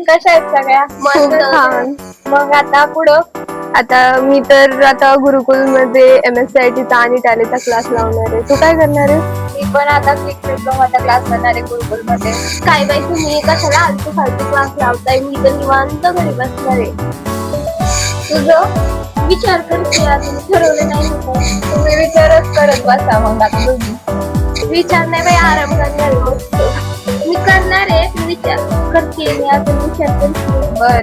कशा आहेत सगळ्या? छान. मग आता पुढं? आता मी तर आता गुरुकुल मध्ये MSCIT चा आणि टॅलीचा क्लास लावणार आहे. तू काय करणार आहे? मी पण आता क्लिक डिप्लोमाचा क्लास करणार आहे गुरुकुल मध्ये. काय बाई तुम्ही कशाला आलतू फालतू क्लास लावताय? मी तर निवांत घरी बसणार आहे. तुझं विचार करते अजून ठरवलं नाही होतं. तुम्ही विचारच करत बसा मग आता तुम्ही. विचार नाही बाई, आराम करणार आहे. मी करणार आहे, विचार करते मी अजून विचार करते. बर.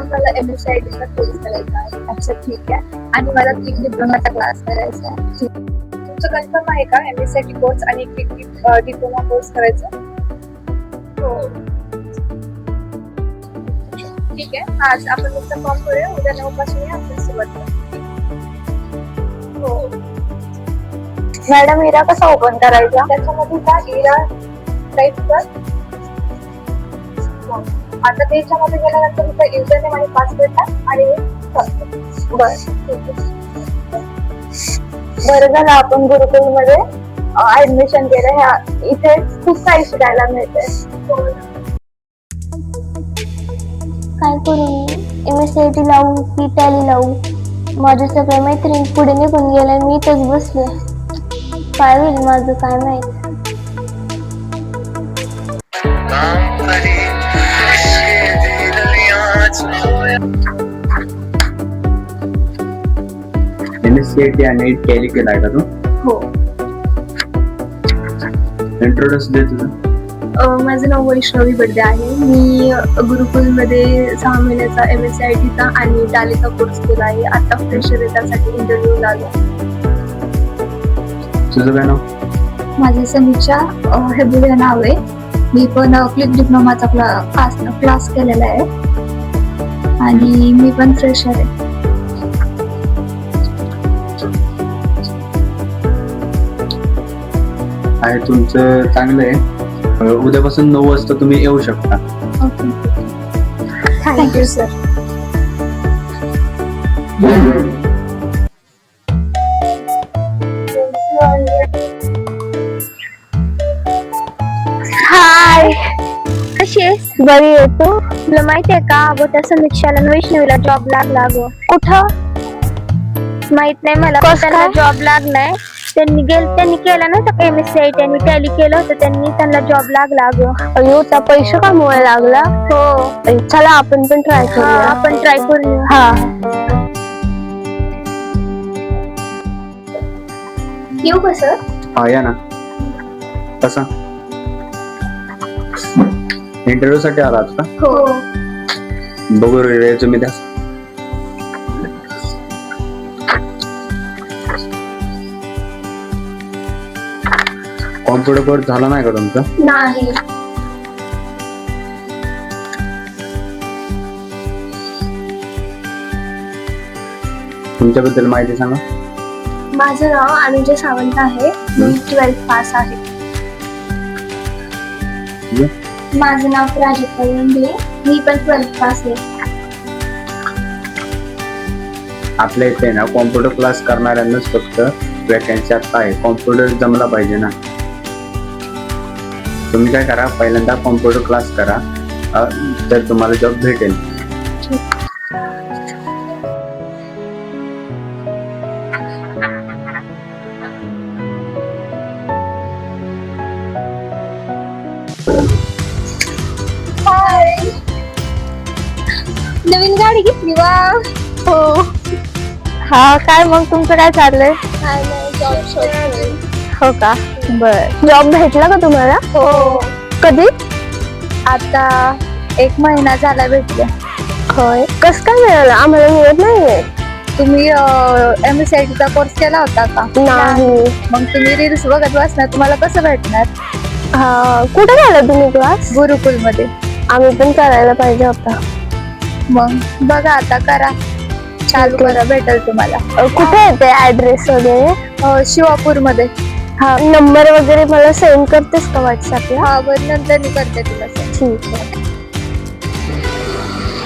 मला MSCIT चा कोर्स करायचा आहे. अच्छा ठीक आहे. आणि मला क्लिक डिप्लोमाचा क्लास करायचा आहे. तुमचं कन्फर्म आहे का MSCIT कोर्स आणि क्लिक डिप्लोमा कोर्स करायचा? हो. ठीक आहे. आज आपण तुमचा फॉर्म करूया. उद्या 9 पासून आपण सुरुवात करू. हो. मॅडम हिरा कसा ओपन करायचा? त्याच्यामध्ये का इरा टाईप कर. आता त्याच्यामध्ये गेल्यानंतर तुझा युजर नेम आणि पासवर्ड आणि बरं झालं आपण गुरुकुल मध्ये ऍडमिशन केलं. ह्या इथे खूप काही शिकायला मिळते. काय करू? MSCIT लावू की टॅली लावू? माझ्या सगळ्या मैत्रिणी पुढे निघून गेल्या, मी इथेच बसले. काय होईल माझं काय माहित. MSCIT आणि टॅली केलाय का तू? हो. इंट्रोडक्शन दे तुझं. माझं नाव वैष्णवी बर्डे आहे. मी गुरुकुल मध्ये 6 महिन्याचा MSCIT चा आणि टॅलीचा कोर्स केला आहे. आता फ्रेशर त्यासाठी इंटरव्ह्यू लागला. तुझं काय नाव? माझं समीक्षा हेबुले नाव आहे. मी पण क्लिक डिप्लोमाचा क्लास केलेला आहे आणि मी पण फ्रेशर आहे. आहे तुमचं चांगलं आहे. उद्यापासून 9 वाजता तुम्ही येऊ शकता. ओके. Thank you sir. हाय, कशी आहेस? बरी आहे तू? तुला माहिती आहे का अगं त्या समीक्षाला आणि वैष्णवीला जॉब लागला गं. कुठं? माहित नाही मला. त्यांना जॉब लागलाय. त्यांनी केलं नव्हतं का MSCIT आणि टॅली केलं होतं त्यांना जॉब लागला गं. अयो, त्या पैसे कमवायला लागला. हो. चला आपण पण ट्राय करूया. आपण ट्राय करूया. हा. येऊ का सर? हा या ना. कसा इंटरव्ह्यू साठी आलात का? हो. बघू रे तुम्ही द्या. कॉम्प्युटर कोर्स झाला नाही का तुमचा? नाही. तुमच्याबद्दल माहिती सांगा. माझं नाव अनुजा सावंत आहे. मी 12th पास आहे. माझं नाव प्राजक्ता आहे. मी पण 12th पास आहे. आपल्या इथे ना कॉम्प्युटर क्लास करणाऱ्यांनाच फक्त वॅकन्सी आता आहे. कॉम्प्युटर जमला पाहिजे ना. तुम्ही काय करा, पहिल्यांदा कॉम्प्युटर क्लास करा, तर तुम्हाला जॉब भेटेल. नवीन गाडी घेतली वा. हो. हा, काय मग तुमचं काय चाललंय? काय नाही, जॉब शोधतोय. हो का? बर. जॉब भेटला का तुम्हाला? हो. कधी? आता 1 महिना झाला भेटला. होय. कस काय मिळालं? आम्हाला मिळत नाहीये. तुम्ही MSCIT चा कोर्स केला होता का? नाही. मग तुम्ही रील्स बघत बसणार, तुम्हाला कसं भेटणार? हा, कुठे गेला तुम्ही क्लास? गुरुकुल मध्ये. आम्ही पण करायला पाहिजे होता. मग बघा आता करा, चालू करा, भेटेल तुम्हाला. कुठे येते ऍड्रेस वगैरे? शिवापूर मध्ये. हा, नंबर वगैरे मला सेंड करतेस का व्हॉट्सअपला? हा, बरं नंतर मी करते तुला. ठीक आहे.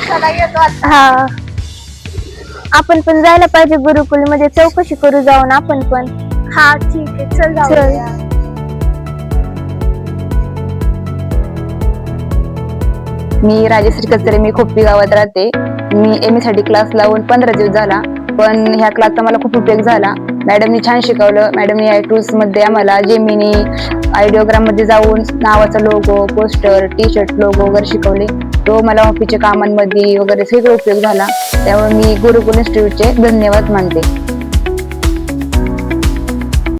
चला येतो आता. हा, आपण पण जायला पाहिजे गुरुकुल मध्ये, चौकशी करू जाऊन आपण पण. हा ठीक आहे, चल चल. जाऊया. मी राजश्री कचरे, मी खोपी गावात राहते. मी ME साठी क्लास लावून 15 दिवस झाला, पण ह्या क्लासचा मला खूप उपयोग झाला. मॅडमनी छान शिकवलं. मॅडमनी iTools मध्ये आम्हाला जेमिनी, आयडिओग्राम मध्ये जाऊन नावाचा लोगो, पोस्टर, T-शर्ट लोगो वगैरे शिकवले. तो मला ऑफिसच्या कामांमध्ये वगैरे सगळं उपयोग झाला. त्यामुळे मी गुरुकुल इन्स्टिट्यूटचे धन्यवाद मानते.